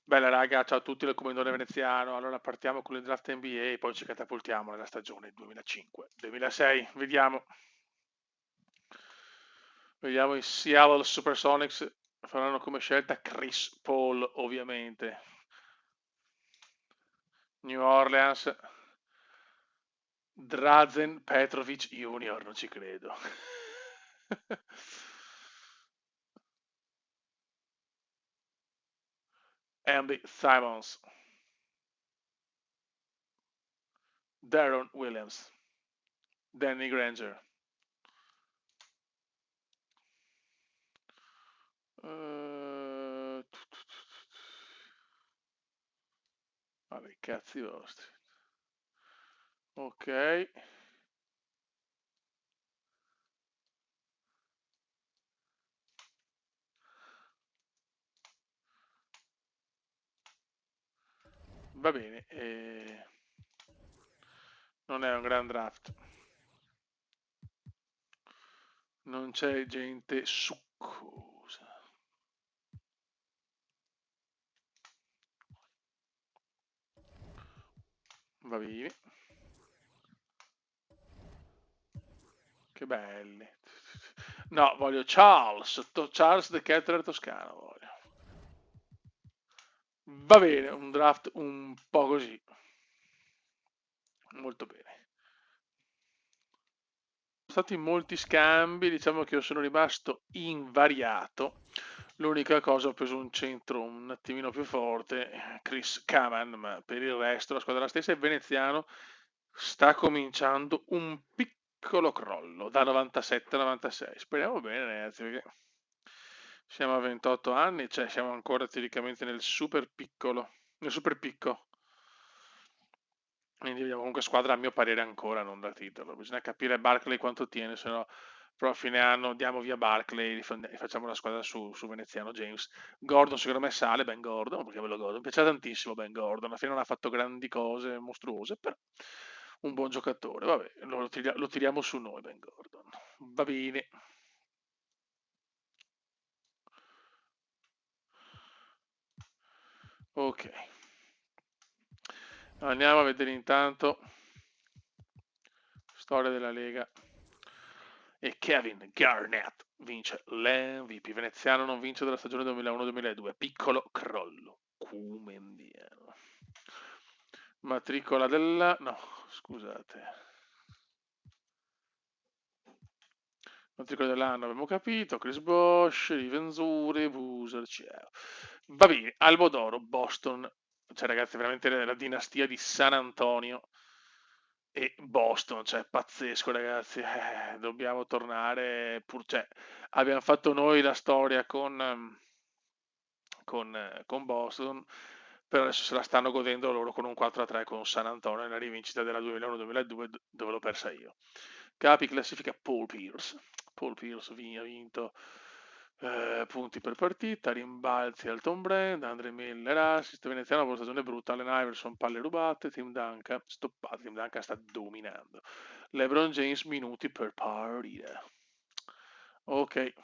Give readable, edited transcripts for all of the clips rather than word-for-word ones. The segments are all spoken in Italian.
Bella raga, ciao a tutti dal Commendone Veneziano. Allora partiamo con il draft NBA e poi ci catapultiamo nella stagione 2005-2006. Vediamo. Vediamo i Seattle Supersonics faranno come scelta Chris Paul, ovviamente. New Orleans, Drazen Petrovic Jr., non ci credo. Andy Simons, Daron Williams, Danny Granger. Eh, Vabbè, cazzi vostri. Ok. Va bene. Non è un gran draft. Non c'è gente succosa. Va bene. Che belli. No, voglio Charles. Charles De Ketteler toscano. Voglio. Va bene, un draft un po' così. Molto bene. Sono stati molti scambi, diciamo che io sono rimasto invariato. L'unica cosa, ho preso un centro un attimino più forte, Chris Kaman, ma per il resto la squadra è la stessa. Il veneziano sta cominciando un piccolo crollo da 97 a 96. Speriamo bene, ragazzi, perché siamo a 28 anni, cioè siamo ancora teoricamente nel super piccolo, nel super picco. Quindi vediamo, comunque squadra a mio parere ancora non da titolo. Bisogna capire Barclay quanto tiene, se no però a fine anno diamo via Barclay e facciamo la squadra su Veneziano James. Gordon secondo me sale, Ben Gordon, perché ve lo Gordon, mi piace tantissimo Ben Gordon, alla fine non ha fatto grandi cose mostruose, però un buon giocatore, vabbè, lo tiriamo su noi Ben Gordon. Va bene. Ok. Andiamo a vedere intanto storia della Lega. E Kevin Garnett vince l'MVP. Veneziano non vince della stagione 2001-2002. Piccolo crollo. Comendiano. Matricola della... No, scusate. Matricola dell'anno abbiamo capito. Chris Bosh, Rivenzuri, Boozer, ciao. Va bene, Albo d'Oro, Boston. Cioè ragazzi, veramente la dinastia di San Antonio e Boston, cioè pazzesco ragazzi, dobbiamo tornare, cioè, abbiamo fatto noi la storia con Boston, però adesso se la stanno godendo loro con un 4-3 con San Antonio nella rivincita della 2001-2002 dove l'ho persa io. Capi classifica Paul Pierce ha vinto punti per partita, rimbalzi Elton Brand, Andre Miller, assist veneziano, una stagione brutta, Allen Iverson, palle rubate, Tim Duncan, stoppato, Tim Duncan sta dominando. LeBron James, minuti per partita. Ok,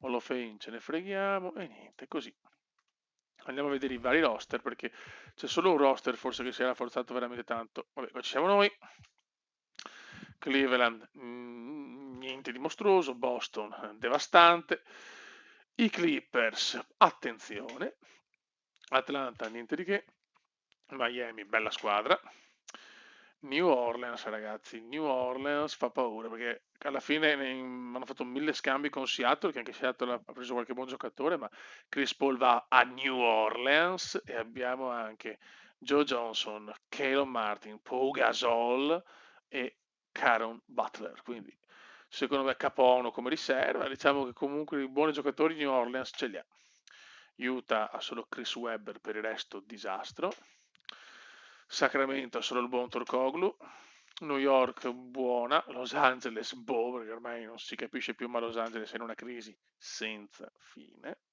Hall of Fame ce ne freghiamo e niente, così. Andiamo a vedere i vari roster perché c'è solo un roster forse che si è rafforzato veramente tanto. Vabbè, qua ci siamo noi. Cleveland, niente di mostruoso. Boston, devastante. I Clippers, attenzione. Atlanta, niente di che. Miami, bella squadra. New Orleans, ragazzi, New Orleans fa paura perché alla fine hanno fatto 1000 scambi con Seattle, che anche Seattle ha preso qualche buon giocatore, ma Chris Paul va a New Orleans e abbiamo anche Joe Johnson, Caleb Martin, Pau Gasol e Caron Butler. Quindi secondo me Capono come riserva, diciamo che comunque i buoni giocatori di New Orleans ce li ha. Utah ha solo Chris Webber, per il resto disastro. Sacramento ha solo il buon Turkoglu. New York buona, Los Angeles boh, perché ormai non si capisce più, ma Los Angeles è in una crisi senza fine.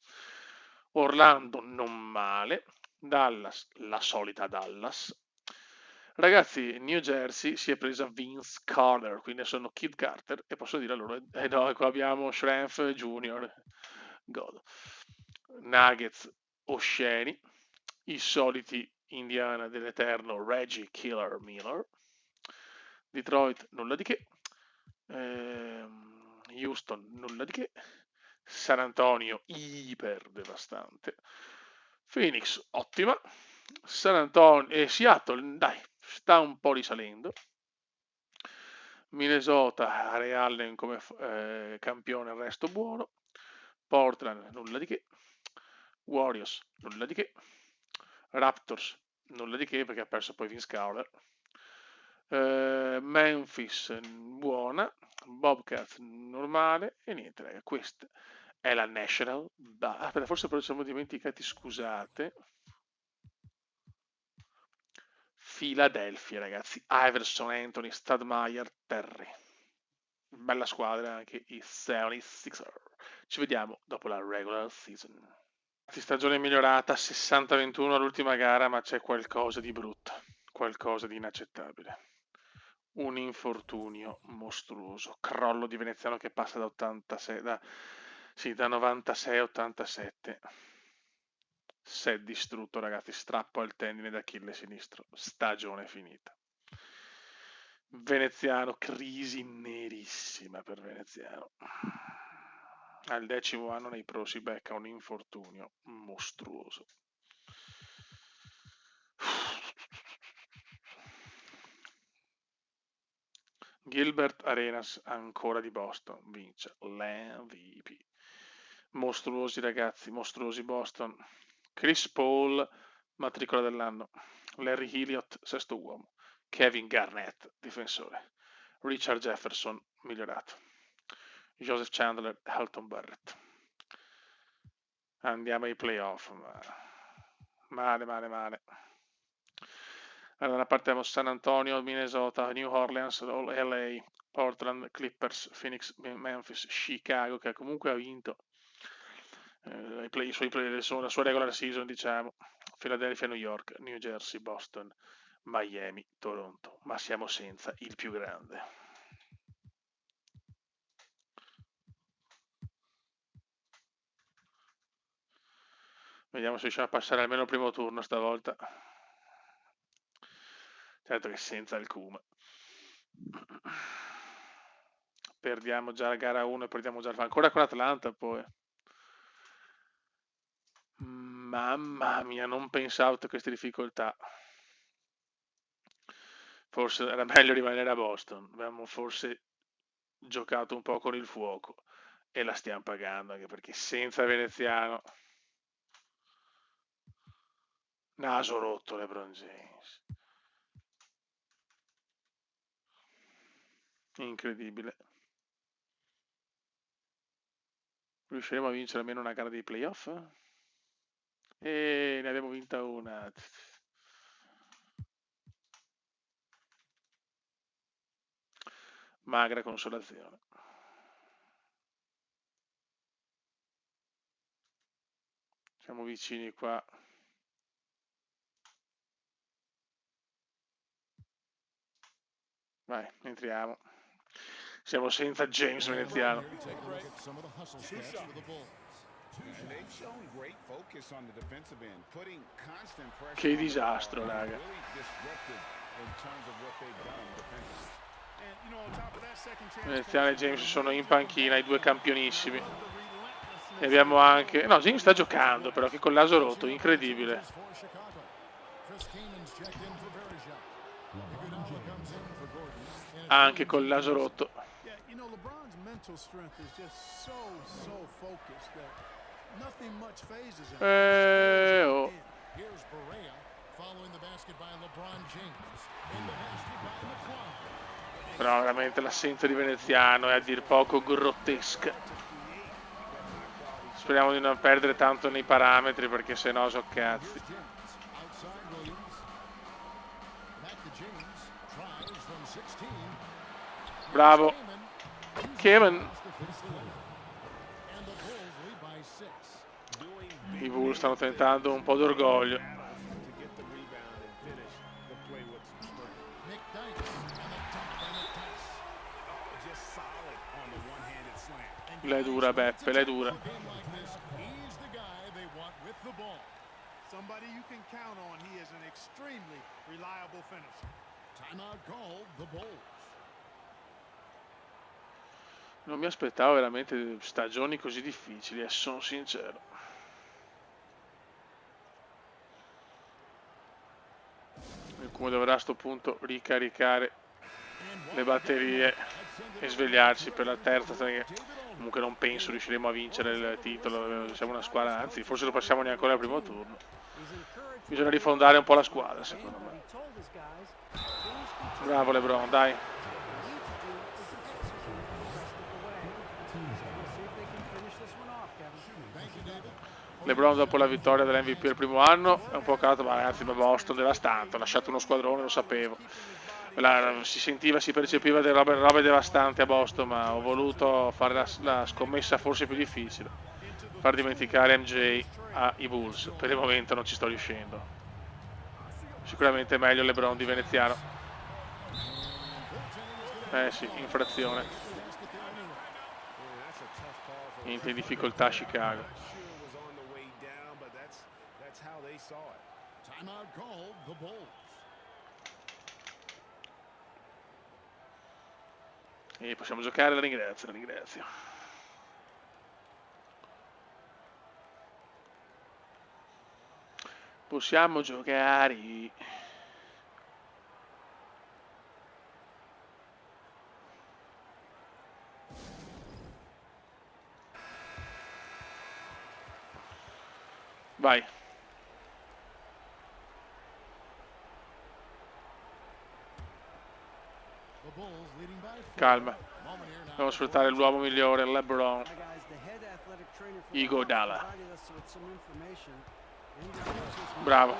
Orlando non male, Dallas la solita Dallas. Ragazzi, New Jersey si è presa Vince Carter, quindi sono Kid Carter e posso dire a loro, eh no, qua abbiamo Schrempf Jr. God. Nuggets osceni. i soliti Indiana dell'eterno Reggie Killer Miller. Detroit nulla di che. Houston nulla di che. San Antonio iper devastante. Phoenix ottima. San Antonio e Seattle dai, sta un po' risalendo. Minnesota, Ray Allen come campione, il resto buono. Portland nulla di che. Warriors nulla di che. Raptors nulla di che perché ha perso poi Vince Carter. Memphis buona. Bobcats normale. E niente raga, questa è la National. Aspetta, forse però ci siamo dimenticati, scusate. Philadelphia ragazzi, Iverson, Anthony, Stadmeyer, Terry. Bella squadra anche i 76er. Ci vediamo dopo la regular season. Stagione migliorata, 60-21 all'ultima gara, ma c'è qualcosa di brutto, qualcosa di inaccettabile. Un infortunio mostruoso, crollo di Veneziano che passa da 86, da 96 a 87. Si è distrutto ragazzi, strappo al tendine d'Achille sinistro, stagione finita. Veneziano, crisi nerissima per Veneziano. Al 10° anno nei pro si becca un infortunio mostruoso. Gilbert Arenas ancora di Boston vince l'MVP. Mostruosi ragazzi, mostruosi Boston. Chris Paul, matricola dell'anno. Larry Hilliott, sesto uomo. Kevin Garnett, difensore. Richard Jefferson, migliorato. Joseph Chandler, Halton Barrett. Andiamo ai playoff. Male. Allora partiamo San Antonio, Minnesota, New Orleans, LA, Portland, Clippers, Phoenix, Memphis, Chicago, che comunque ha vinto la sua regular season, diciamo. Philadelphia, New York, New Jersey, Boston, Miami, Toronto, ma siamo senza il più grande. Vediamo se riusciamo a passare almeno il primo turno stavolta. Certo che senza il Kuma. Perdiamo già la gara 1 e perdiamo già ancora con Atlanta poi. Mamma mia, non pensavo a queste difficoltà. Forse era meglio rimanere a Boston. Abbiamo forse giocato un po' con il fuoco e la stiamo pagando anche perché senza Veneziano. Naso rotto LeBron James. Incredibile. Riusciremo a vincere almeno una gara dei playoff? E ne abbiamo vinta una. Magra consolazione. Siamo vicini qua. Vai, entriamo. Siamo senza James veneziano. Che disastro, raga. Veneziano e James sono in panchina, i due campionissimi. E abbiamo anche... No, James sta giocando, però, che col naso rotto, incredibile. Anche col naso rotto. Oh. Però veramente l'assenza di Veneziano è a dir poco grottesca. Speriamo di non perdere tanto nei parametri perché sennò so cazzi. Bravo Kevin. I Bulls stanno tentando un po' d'orgoglio. L'è dura Beppe, l'è dura. Somebody you can count on. He is an extremely reliable finisher. Timeout called the Bulls. Non mi aspettavo veramente stagioni così difficili, sono sincero. Come dovrà a sto punto ricaricare le batterie e svegliarsi per la terza, comunque non penso riusciremo a vincere il titolo, siamo una squadra, anzi forse lo passiamo neanche al primo turno. Bisogna rifondare un po' la squadra, secondo me. Bravo LeBron, dai. LeBron dopo la vittoria dell'MVP il primo anno è un po' calato, ma ragazzi, Boston devastante, ho lasciato uno squadrone, lo sapevo. Si sentiva, si percepiva delle robe devastanti a Boston, ma ho voluto fare la scommessa forse più difficile, far dimenticare MJ ai Bulls. Per il momento non ci sto riuscendo. Sicuramente è meglio LeBron di veneziano. Sì, infrazione. Niente in difficoltà a Chicago. E possiamo giocare, la ringrazio, la ringrazio. Possiamo giocare. Vai. Calma. Dobbiamo sfruttare l'uomo migliore, LeBron. Iguodala. Bravo.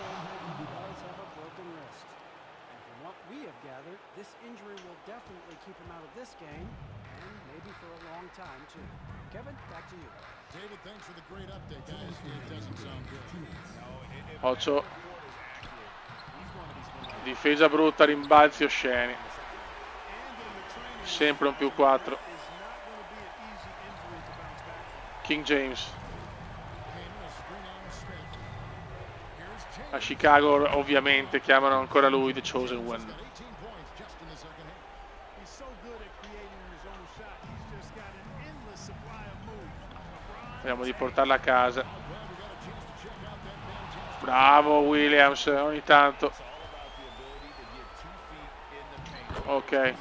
Occhio. Difesa brutta, rimbalzi osceni. Sempre un +4. King James. A Chicago ovviamente chiamano ancora lui The Chosen One. Speriamo di portarla a casa. Bravo Williams, ogni tanto. Ok.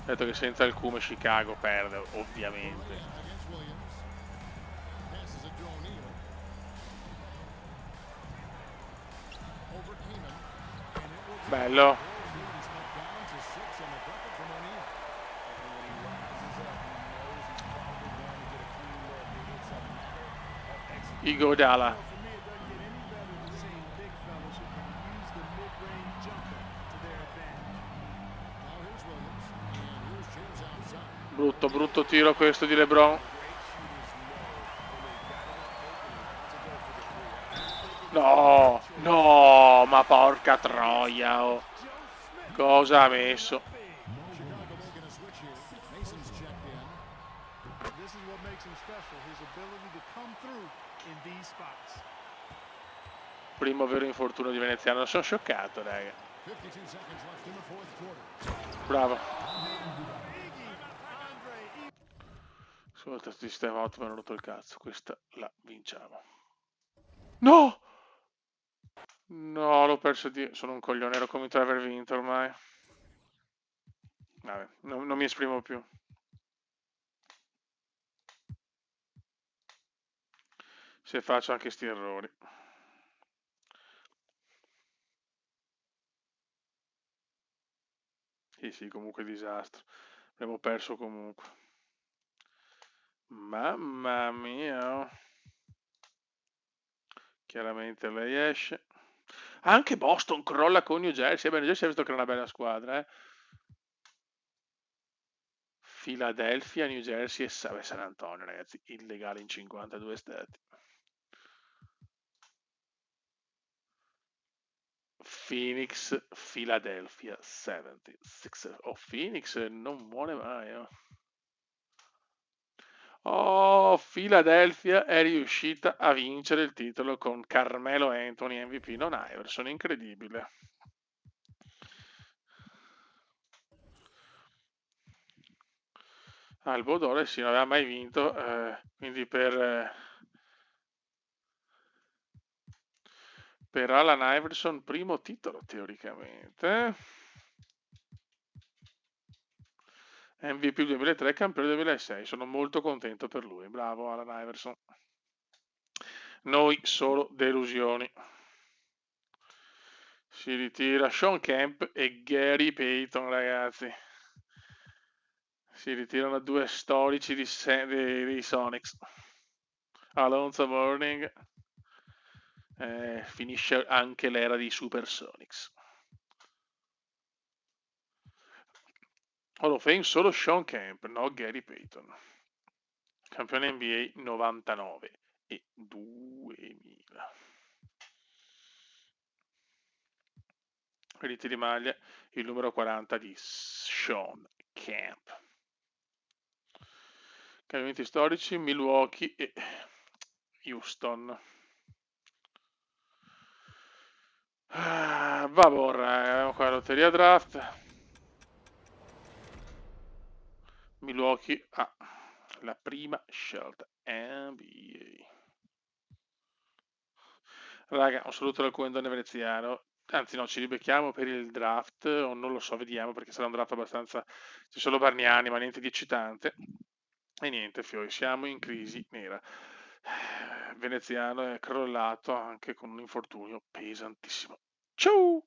Detto che senza il Cume Chicago perde, ovviamente. Bello. Iguodala. Brutto tiro questo di LeBron. No, ma porca troia, oh. Cosa ha messo? Primo vero infortunio di veneziano, sono scioccato, raga. Bravo. Ascolta, sti step out mi hanno rotto il cazzo, questa la vinciamo. No! No, l'ho perso di... Sono un coglione, ero convinto di aver vinto ormai. Vabbè, non mi esprimo più. Se faccio anche sti errori. Sì, comunque disastro. Abbiamo perso comunque. Mamma mia. Chiaramente lei esce. Anche Boston crolla con New Jersey. New Jersey ha visto che è una bella squadra, eh. Philadelphia, New Jersey e San Antonio, ragazzi. Illegale in 52 stati. Phoenix, Philadelphia 76ers. Oh, Phoenix non muore mai. Oh, Philadelphia è riuscita a vincere il titolo con Carmelo Anthony MVP, non Iverson, incredibile. Il Bodore sì, non aveva mai vinto, quindi per Allen Iverson primo titolo teoricamente. MVP 2003, campione 2006, sono molto contento per lui, bravo Allen Iverson. Noi solo delusioni. Si ritira Sean Kemp e Gary Payton, ragazzi. Si ritirano due storici dei Sonics. Alonzo Mourning finisce anche l'era dei Supersonics. Hall of Fame solo Sean Kemp, no Gary Payton. Campione NBA 99 e 2000. Ritiri maglia il numero 40 di Sean Kemp. Cambiamenti storici, Milwaukee e Houston. Vabbè, abbiamo qua la lotteria draft. Milwaukee ha la prima scelta NBA. Raga, un saluto dal Comandante Veneziano. Anzi, no, ci ribecchiamo per il draft, o non lo so, vediamo perché sarà un draft abbastanza. Ci sono Bargnani, ma niente di eccitante. E niente, Fiori, siamo in crisi nera. Veneziano è crollato anche con un infortunio pesantissimo. Ciao!